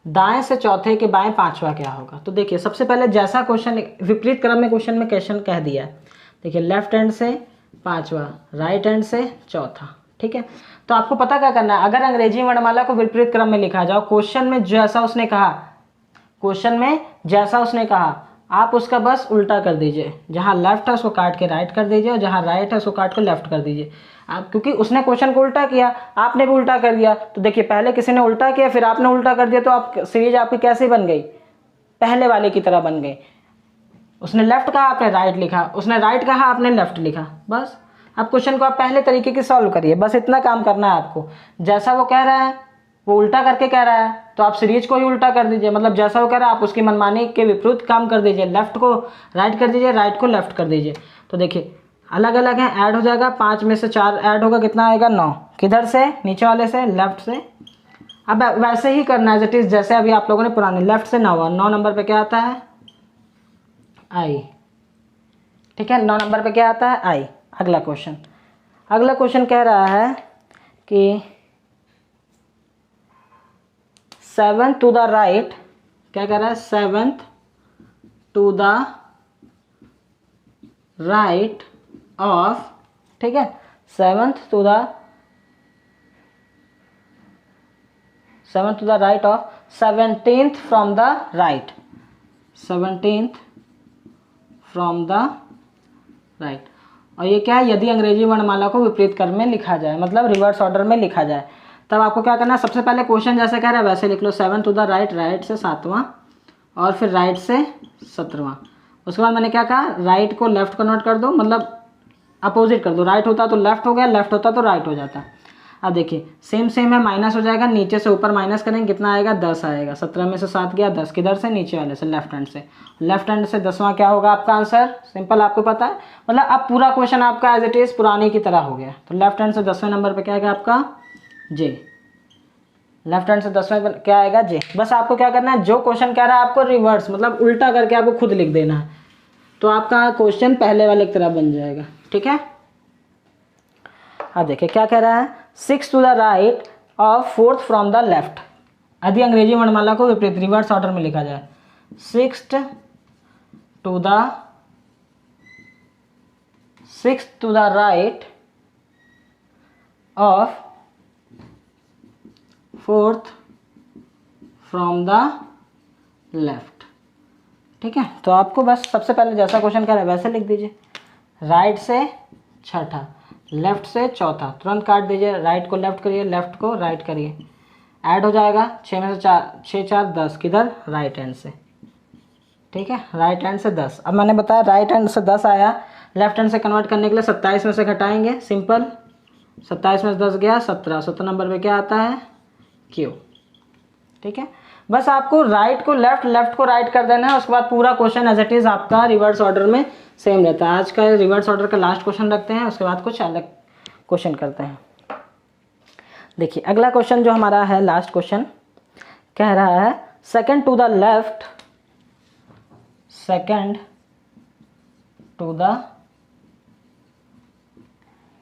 दाएं से चौथे के बाएं पांचवा क्या होगा। तो देखिए सबसे पहले जैसा क्वेश्चन विपरीत क्रम में क्वेश्चन में क्वेश्चन कह दिया है, देखिए लेफ्ट हैंड से पांचवा, राइट हैंड से चौथा। ठीक है, तो आपको पता क्या करना है, अगर अंग्रेजी वर्णमाला को विपरीत क्रम में लिखा जाओ, क्वेश्चन में जैसा उसने कहा आप उसका बस उल्टा कर दीजिए। जहाँ लेफ्ट है उसको काट के राइट कर दीजिए और जहाँ राइट है उसको काट के लेफ्ट कर दीजिए। आप क्योंकि उसने क्वेश्चन को उल्टा किया, आपने भी उल्टा कर दिया, तो देखिए पहले किसी ने उल्टा किया फिर आपने उल्टा कर दिया, तो आप सीरीज आपकी कैसी बन गई, पहले वाले की तरह बन गई। उसने लेफ्ट कहा आपने राइट लिखा, उसने राइट कहा आपने लेफ्ट लिखा। बस अब क्वेश्चन को आप पहले तरीके की सॉल्व करिए, बस इतना काम करना है आपको। जैसा वो कह रहा है वो उल्टा करके कह रहा है तो आप सीरीज को ही उल्टा कर दीजिए, मतलब जैसा वो कह रहा है आप उसकी मनमानी के विपरीत काम कर दीजिए। लेफ्ट को राइट कर दीजिए, राइट को लेफ्ट कर दीजिए। तो देखिए अलग अलग है, ऐड हो जाएगा, 5 में से 4 ऐड होगा, कितना आएगा 9। किधर से, नीचे वाले से, लेफ्ट से। अब वैसे ही करना है इट इज जैसे अभी आप लोगों ने पुराने लेफ्ट से 9 नंबर पे क्या आता है, आई। ठीक है, 9 नंबर पे क्या आता है, आई। अगला क्वेश्चन कह रहा है कि 7 टू द राइट, क्या कह रहा है, 7 टू द राइट ऑफ, ठीक है, 7 to the right of 17th from the right, 17th from the right. और ये क्या है, यदि अंग्रेजी वर्णमाला को विपरीत क्रम में लिखा जाए, मतलब रिवर्स ऑर्डर में लिखा जाए, तब आपको क्या करना है, सबसे पहले क्वेश्चन जैसे कह रहा है वैसे लिख लो, 7 टू द राइट, राइट से 7वां और फिर राइट से 17वां। उसके बाद मैंने क्या कहा, राइट को लेफ्ट कन्वर्ट कर दो, मतलब अपोजिट कर दो, राइट होता तो लेफ्ट हो गया, लेफ्ट होता तो राइट हो जाता। अब देखिए सेम है, माइनस हो जाएगा, नीचे से ऊपर माइनस करेंगे कितना आएगा, 10 आएगा। 17 में से 7 गया, 10 किधर से, नीचे वाले से, लेफ्ट हैंड से। लेफ्ट हैंड से 10वां क्या होगा आपका आंसर, सिंपल आपको पता है, मतलब अब पूरा क्वेश्चन आपका एज इट इज पुराने की तरह हो गया। तो लेफ्ट हैंड से 10वें नंबर पे क्या आएगा आपका, जे। लेफ्ट हैंड से 10वें पर क्या आएगा, जे। बस आपको क्या करना है, जो क्वेश्चन कह रहा है आपको रिवर्स मतलब उल्टा करके आपको खुद लिख देना है, तो आपका क्वेश्चन पहले वाले की तरह बन जाएगा। ठीक है, अब देखिए क्या कह रहा है, 6 to the right of 4th from the left. यदि अंग्रेजी वर्णमाला को विपरीत रिवर्स ऑर्डर में लिखा जाए, 6th to the right of 4th from the left. ठीक है, तो आपको बस सबसे पहले जैसा क्वेश्चन कह रहा है वैसे लिख दीजिए, राइट से छठा, लेफ्ट से चौथा, तुरंत काट दीजिए, राइट को लेफ्ट करिए, लेफ्ट को राइट करिए, ऐड हो जाएगा, 6 में से 4, 6 4 10, किधर, राइट हैंड से। ठीक है, राइट हैंड से 10। अब मैंने बताया राइट हैंड से 10 आया, लेफ्ट हैंड से कन्वर्ट करने के लिए 27 में से घटाएंगे, सिंपल, 27 में से 10 गया 17, 17 नंबर पे क्या आता है, क्यू। ठीक है, बस आपको राइट को लेफ्ट, लेफ्ट को राइट कर देना है, उसके बाद पूरा क्वेश्चन एज इट इज आपका रिवर्स ऑर्डर में सेम रहता है। आज का रिवर्स ऑर्डर का लास्ट क्वेश्चन रखते हैं, उसके बाद कुछ अलग क्वेश्चन करते हैं। देखिए अगला क्वेश्चन जो हमारा है, लास्ट क्वेश्चन कह रहा है, 2nd to the left, 2nd to the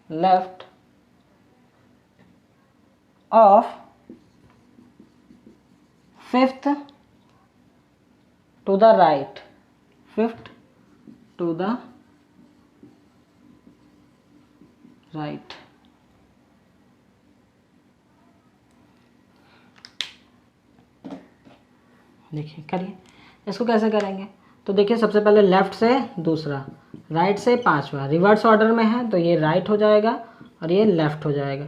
left of 5th to the right, 5th to the right. देखिए करिए, इसको कैसे करेंगे, तो देखिए सबसे पहले लेफ्ट से दूसरा, राइट से 5वां, रिवर्स ऑर्डर में है तो ये राइट हो जाएगा और ये लेफ्ट हो जाएगा।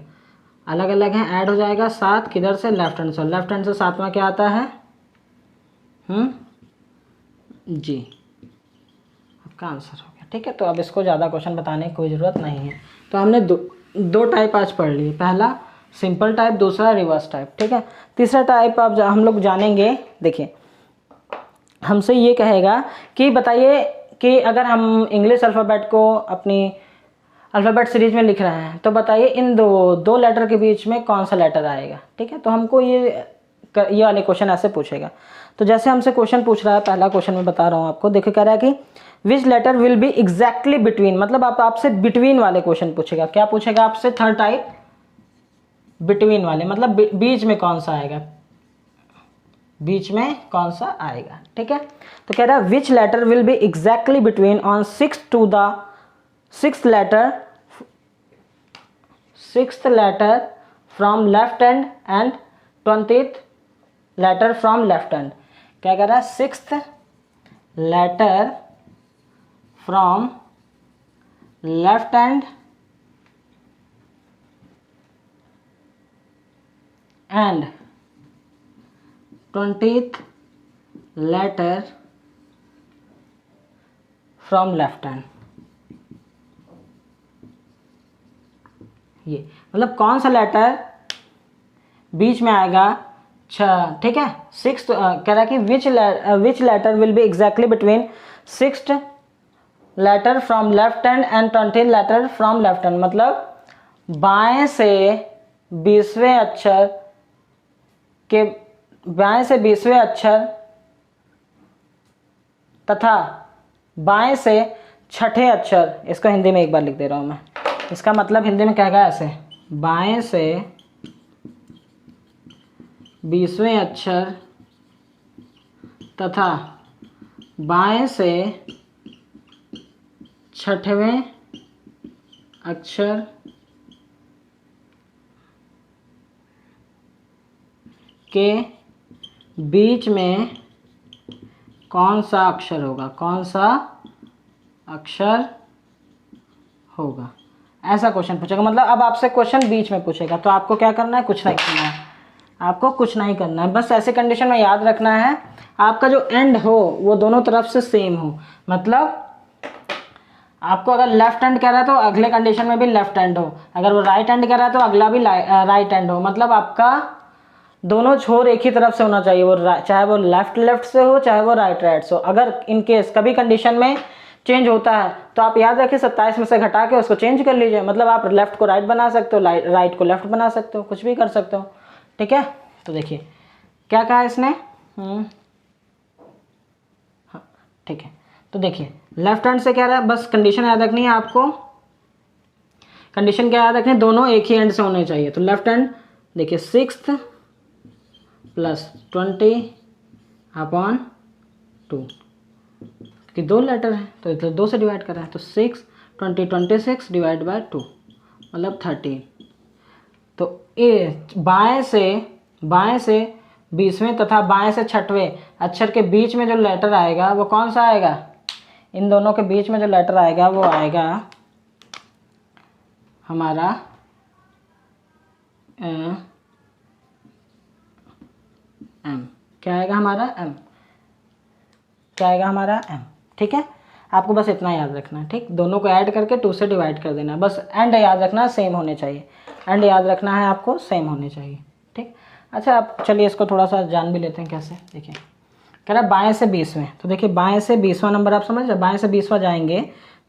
अलग अलग हैं, ऐड हो जाएगा 7 किधर से, लेफ्ट हैंड से। लेफ्ट हैंड से 7वां क्या आता है, जी, आपका आंसर हो गया। ठीक है, तो अब इसको ज़्यादा क्वेश्चन बताने की कोई ज़रूरत नहीं है। तो हमने दो टाइप आज पढ़ ली, पहला सिंपल टाइप, दूसरा रिवर्स टाइप। ठीक है, तीसरा टाइप अब हम लोग जानेंगे। देखिए, हमसे ये कहेगा कि बताइए कि अगर हम इंग्लिश अल्फ़ाबेट को अपनी अल्फ़ाबेट सीरीज में लिख रहे हैं, तो बताइए इन दो लेटर के बीच में कौन सा लेटर आएगा। ठीक है, तो हमको ये वाले क्वेश्चन ऐसे पूछेगा। तो जैसे हमसे क्वेश्चन पूछ रहा है, पहला क्वेश्चन मैं बता रहा हूँ आपको। देखिए, कह रहा है कि which letter will be exactly between, मतलब आपसे बिटवीन वाले क्वेश्चन पूछेगा। क्या पूछेगा आपसे, थर्ड टाइप बिटवीन वाले, मतलब बीच में कौन सा आएगा, बीच में कौन सा आएगा। ठीक है, तो कह रहा है which letter will be exactly between on six letter from left hand and 20th letter from left hand. क्या कह रहा है, 6th letter from left hand and 20th letter from left hand. ये मतलब कौन सा लेटर बीच में आएगा, ठीक है। 6th कह रहा है कि which letter will be exactly between 6th letter from left hand and 20th letter from left hand, मतलब बाएं से 20वें अक्षर के, बाएं से 20वें अक्षर तथा बाएं से छठे अक्षर। इसको हिंदी में एक बार लिख दे रहा हूं मैं, इसका मतलब हिंदी में कहेगा ऐसे, बाएं से 20वें अक्षर तथा बाएं से छठवें अक्षर के बीच में कौन सा अक्षर होगा, कौन सा अक्षर होगा, ऐसा क्वेश्चन पूछेगा। मतलब अब आपसे क्वेश्चन बीच में पूछेगा, तो आपको क्या करना है, कुछ नहीं करना है, आपको कुछ नहीं करना है। बस ऐसे कंडीशन में याद रखना है आपका जो एंड हो वो दोनों तरफ से सेम हो। मतलब आपको अगर लेफ्ट हैंड कह रहा है तो अगले कंडीशन में भी लेफ्ट हैंड हो, अगर वो राइट हैंड कह रहा है तो अगला भी राइट हैंड हो। मतलब आपका दोनों छोर एक ही तरफ से होना चाहिए, वो चाहे वो लेफ्ट से हो, चाहे वो राइट से हो। अगर इन केस कभी कंडीशन में चेंज होता है तो आप याद रखिए 27 में से घटा के उसको चेंज कर लीजिए। मतलब आप लेफ्ट को राइट बना सकते हो, राइट को लेफ्ट बना सकते हो, कुछ भी कर सकते हो। ठीक है, तो देखिए क्या कहा इसने, हाँ ठीक है। तो देखिए लेफ्ट हैंड से क्या रहा है, बस कंडीशन याद रखनी है आपको। कंडीशन क्या याद रखनी है, दोनों एक ही एंड से होने चाहिए। तो लेफ्ट हैंड देखिए 6th प्लस 20/2, कि 2 लेटर है तो इधर 2 से डिवाइड कर रहा है, तो 6 20 26 डिवाइड बाय 2 मतलब 13। तो ए बाएं से 20वें तथा बाएं से छठवें अक्षर के बीच में जो लेटर आएगा वो कौन सा आएगा, इन दोनों के बीच में जो लेटर आएगा वो आएगा हमारा एम। क्या आएगा हमारा एम, क्या आएगा हमारा एम। ठीक है, आपको बस इतना याद रखना है। ठीक, दोनों को ऐड करके 2 से डिवाइड कर देना, बस एंड याद रखना सेम होने चाहिए, एंड याद रखना है आपको सेम होने चाहिए। ठीक, अच्छा आप चलिए इसको थोड़ा सा जान भी लेते हैं कैसे। देखिए कह रहा है बाएं से 20वें, तो देखिए बाएं से 20वां नंबर आप समझ रहे, बाएं से 20वां जाएंगे।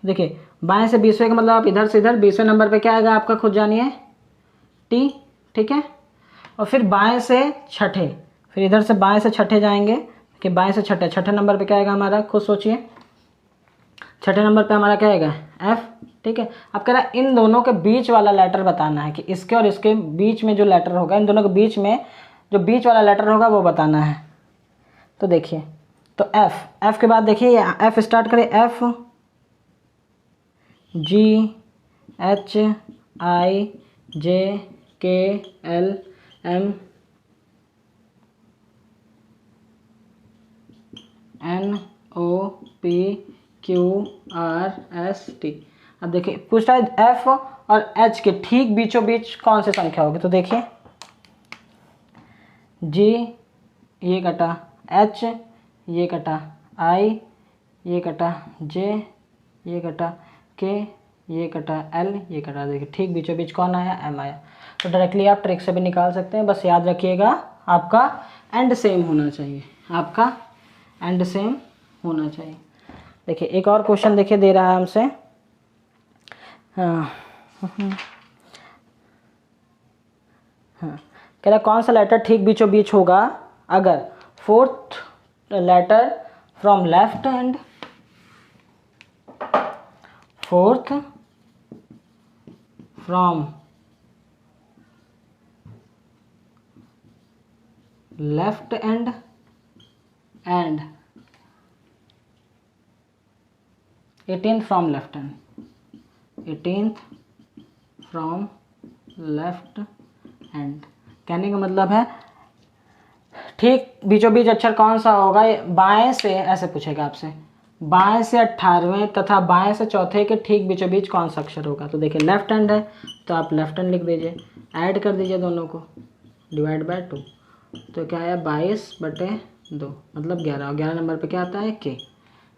देखिए बाएं से 20वें का मतलब आप इधर से इधर 20वें नंबर पे क्या आएगा आपका, खुद जानिए टी। ठीक है, और फिर बाएं से छठे, फिर इधर से बाएं से छठे जाएंगे कि बाएं से छठे नंबर पे क्या आएगा हमारा, खुद सोचिए। छठे नंबर पे हमारा क्या आएगा एफ। ठीक है, अब कह रहा है इन दोनों के बीच वाला लेटर बताना है, कि इसके और इसके बीच में जो लेटर होगा, इन दोनों के बीच में जो बीच वाला लेटर होगा वो बताना है। तो देखिए, तो एफ के बाद देखिए एफ स्टार्ट करें, F G H I J K L M N O P Q R S T. अब देखिए पूछ रहा है एफ और एच के ठीक बीचों बीच कौन सी संख्या होगी, तो देखिए जी ये कटा एच, ये कटा आई, ये कटा जे, ये कटा के, ये कटा एल, ये कटा, देखिए ठीक बीचों बीच कौन आया, एम आया। तो डायरेक्टली आप ट्रिक से भी निकाल सकते हैं, बस याद रखिएगा आपका एंड सेम होना चाहिए, आपका एंड सेम होना चाहिए। देखिए एक और क्वेश्चन देखिए दे रहा है हमसे, हाँ कह रहा कौन सा लेटर ठीक बीचों बीच होगा अगर fourth letter from left hand, fourth from left and and 18th from left hand, 18th from left hand. कहने का मतलब है ठीक बीचों बीच अक्षर कौन सा होगा, बाएं से, ऐसे पूछेगा आपसे, बाएं से 18वें तथा बाएं से चौथे के ठीक बीचों बीच कौन सा अक्षर होगा। तो देखिए लेफ्ट हैंड है तो आप लेफ्ट हैंड लिख दीजिए, ऐड कर दीजिए दोनों को, डिवाइड बाय 2, तो क्या आया 22/2 मतलब 11, और 11 नंबर पे क्या आता है के।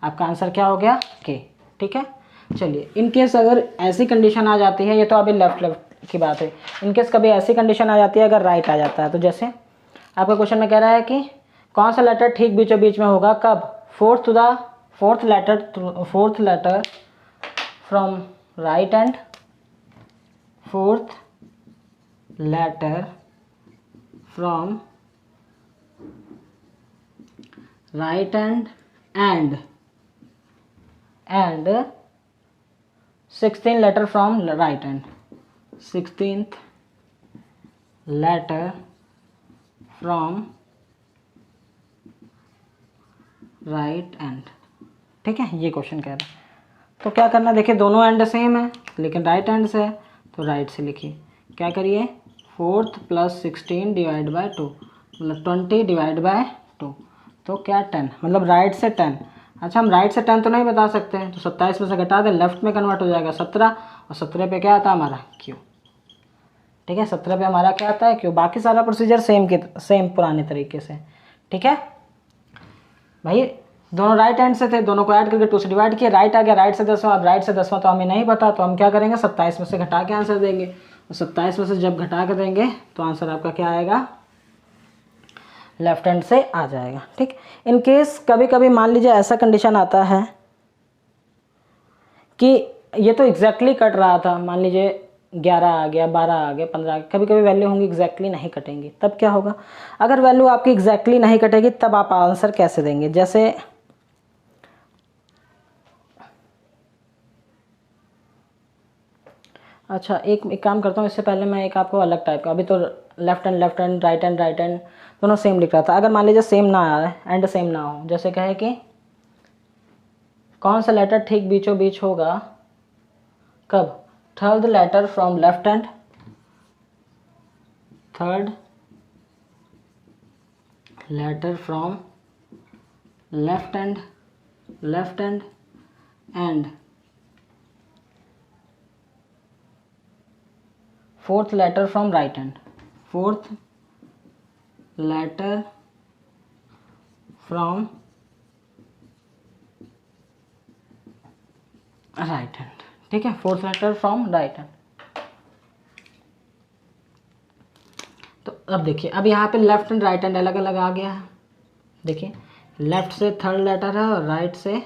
आपका आंसर क्या हो गया के, ठीक है। चलिए इनकेस अगर ऐसी कंडीशन आ जाती है, ये तो अभी लेफ्ट की बात है, इनकेस कभी ऐसी कंडीशन आ जाती है अगर राइट आ जाता है, तो जैसे आपका क्वेश्चन में कह रहा है कि कौन सा लेटर ठीक बीचों बीच में होगा कब, fourth letter from right hand, fourth letter from right hand and 16th letter from right hand, 16th letter from right hand, ठीक है। ये क्वेश्चन कह रहा है, तो क्या करना, देखिए दोनों एंड सेम है लेकिन राइट हैंड से है, तो राइट से लिखिए, क्या करिए 4th + 16 डिवाइड बाय 2 मतलब 20 डिवाइड बाय 2, तो क्या 10 मतलब राइट से 10। अच्छा हम राइट से 10 तो नहीं बता सकते हैं, तो 27 में से घटा दें, लेफ्ट में कन्वर्ट हो जाएगा 17, और 17 पे क्या आता है हमारा क्यू, ठीक है। 17 पे हमारा क्या आता है क्यू। बाकी सारा प्रोसीजर सेम पुराने तरीके से, ठीक है भाई। दोनों राइट हैंड से थे, दोनों को ऐड करके 2 से डिवाइड किया, राइट आ गया, राइट से 10वां, अब राइट से 10वां तो हमें नहीं पता, तो हम क्या करेंगे 27 में से घटा के आंसर देंगे, और 27 में से जब घटा के देंगे तो आंसर आपका क्या आएगा, लेफ्ट हैंड से आ जाएगा, ठीक। इन केस कभी कभी मान लीजिए ऐसा कंडीशन आता है कि ये तो एग्जैक्टली कट रहा था, मान लीजिए 11 आ गया, 12 आ गया, 15 आ गया, कभी कभी वैल्यू होंगी एग्जैक्टली नहीं कटेंगी, तब क्या होगा। अगर वैल्यू आपकी एग्जैक्टली नहीं कटेगी तब आप आंसर कैसे देंगे, जैसे अच्छा एक काम करता हूँ, इससे पहले मैं एक आपको अलग टाइप का, अभी तो लेफ्ट हैंड राइट हैंड दोनों सेम लिख रहा था। अगर मान लीजिए सेम ना आए, एंड सेम ना हो, जैसे कहे कि कौन सा लेटर ठीक बीचों बीच होगा कब, third letter from left hand, third letter from left hand and fourth letter from right hand, fourth letter from right hand, ठीक है, fourth letter from right hand. तो अब देखिए, अब यहाँ पे लेफ्ट एंड राइट हैंड अलग अलग आ गया है। देखिए लेफ्ट से थर्ड लेटर है और राइट से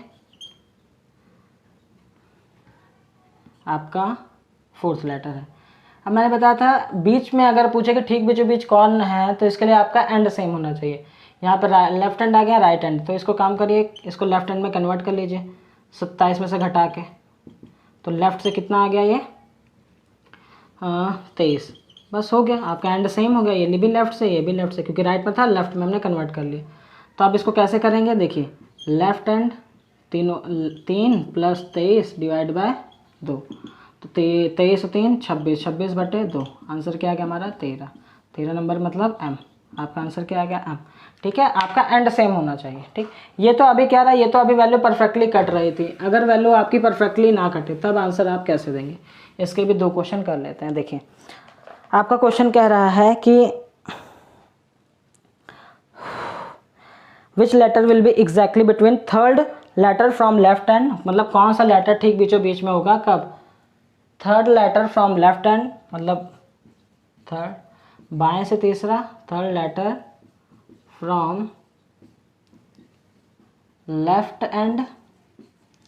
आपका फोर्थ लेटर है। अब मैंने बताया था बीच में अगर पूछे कि ठीक बीचों बीच कौन है, तो इसके लिए आपका एंड सेम होना चाहिए। यहाँ पर लेफ्ट हैंड आ गया, राइट हैंड, तो इसको काम करिए, इसको लेफ्ट हैंड में कन्वर्ट कर लीजिए 27 में से घटा के, तो लेफ्ट से कितना आ गया ये 23, बस हो गया, आपका एंड सेम हो गया, ये भी लेफ्ट से ये भी लेफ्ट से, क्योंकि राइट में था लेफ्ट में हमने कन्वर्ट कर लिया। तो आप इसको कैसे करेंगे, देखिए लेफ्ट हैंड 3 + 23 डिवाइड बाय 2, तो 23 और 3 26, 26/2, आंसर क्या आ गया हमारा 13 नंबर मतलब एम, आपका आंसर क्या आ गया m। ठीक है, आपका एंड सेम होना चाहिए। ठीक, ये तो अभी क्या रहा, ये तो अभी वैल्यू परफेक्टली कट रही थी। अगर वैल्यू आपकी परफेक्टली ना कटे तब आंसर आप कैसे देंगे? इसके भी 2 क्वेश्चन कर लेते हैं। देखिए आपका क्वेश्चन कह रहा है कि which letter will be exactly between third letter from left hand, मतलब कौन सा लेटर ठीक बीचों बीच में होगा कब? Third letter from left hand, मतलब थर्ड बाएं से तीसरा, third letter from left hand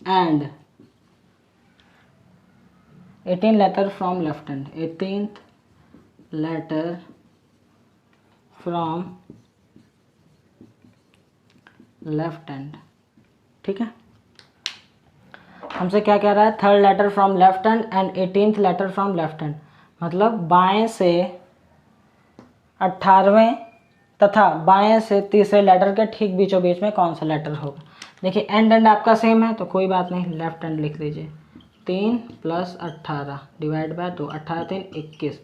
and 18 letter from left hand, 18th letter from left hand. ठीक है, हमसे क्या कह रहा है? Third letter from left hand and 18th letter from left hand, मतलब बाएं से 18वें तथा बाएं से तीसरे लेटर के ठीक बीचों बीच में कौन सा लेटर होगा? देखिए एंड आपका सेम है तो कोई बात नहीं, लेफ्ट हैंड लिख लीजिए। 3 + 18 डिवाइड बाय 2, 18 3 21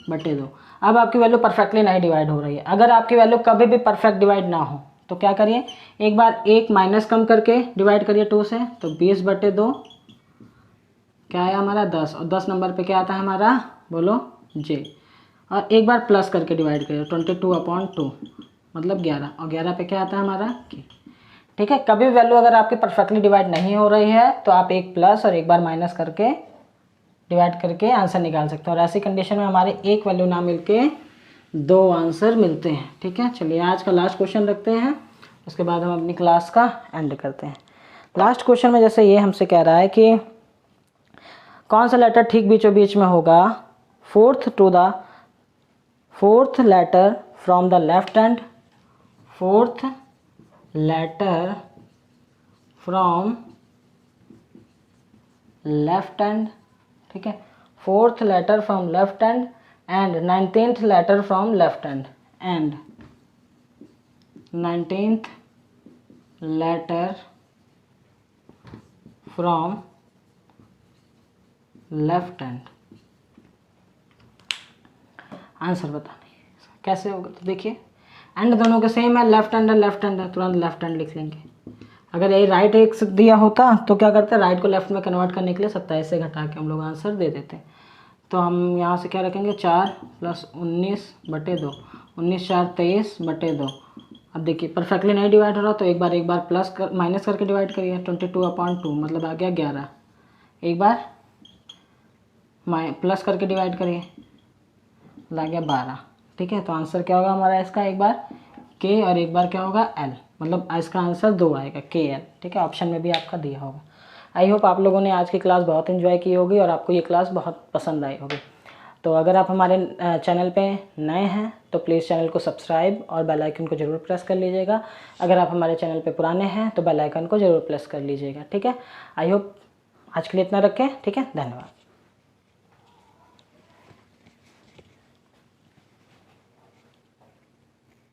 बटे 2। अब आपकी वैल्यू परफेक्टली नहीं डिवाइड हो रही है। अगर आपकी वैल्यू कभी भी परफेक्ट डिवाइड ना हो तो क्या करिए, एक बार एक माइनस कम करके डिवाइड करिए 2 से, तो 20 बटे 2 क्या है हमारा 10, और 10 नंबर पे क्या आता है हमारा, बोलो जे। और एक बार प्लस करके डिवाइड करिए 22/2 मतलब 11, और 11 पे क्या आता है हमारा के। ठीक है, कभी वैल्यू अगर आपकी परफेक्टली डिवाइड नहीं हो रही है तो आप एक प्लस और एक बार माइनस करके डिवाइड करके आंसर निकाल सकते हैं। और ऐसी कंडीशन में हमारे एक वैल्यू ना मिलके 2 आंसर मिलते हैं। ठीक है, चलिए आज का लास्ट क्वेश्चन रखते हैं, उसके बाद हम अपनी क्लास का एंड करते हैं। लास्ट क्वेश्चन में जैसे ये हमसे कह रहा है कि कौन सा लेटर ठीक बीचों बीच में होगा, fourth letter from the left hand, fourth letter from left hand. ठीक है, fourth letter from left hand and 19th letter from left hand, and 19th letter from left hand. Answer बताने कैसे होगा? तो देखिए एंड दोनों के सेम है, लेफ्ट हैंड है, लेफ्ट हैंड है, तुरंत लेफ्ट हैंड लिख लेंगे। अगर ये राइट एक दिया होता तो क्या करते, राइट को लेफ्ट में कन्वर्ट करने के लिए 27 से घटा के हम लोग आंसर दे देते। तो हम यहाँ से क्या रखेंगे, 4 + 19 बटे 2, 19 4 23 बटे 2। अब देखिए परफेक्टली नहीं डिवाइड हो रहा तो एक बार प्लस कर माइनस करके डिवाइड करिए, 22/2 मतलब आ गया 11। एक बार प्लस करके डिवाइड करिए, ला गया 12। ठीक है, तो आंसर क्या होगा हमारा इसका, एक बार के और एक बार क्या होगा एल, मतलब इसका आंसर 2 आएगा KL। ठीक है, ऑप्शन में भी आपका दिया होगा। आई होप आप लोगों ने आज की क्लास बहुत एंजॉय की होगी और आपको ये क्लास बहुत पसंद आई होगी। तो अगर आप हमारे चैनल पे नए हैं तो प्लीज़ चैनल को सब्सक्राइब और बेल आइकन को ज़रूर प्रेस कर लीजिएगा। अगर आप हमारे चैनल पे पुराने हैं तो बेल आइकन को ज़रूर प्रेस कर लीजिएगा। ठीक है, आई होप आज के लिए इतना रखें। ठीक है, धन्यवाद।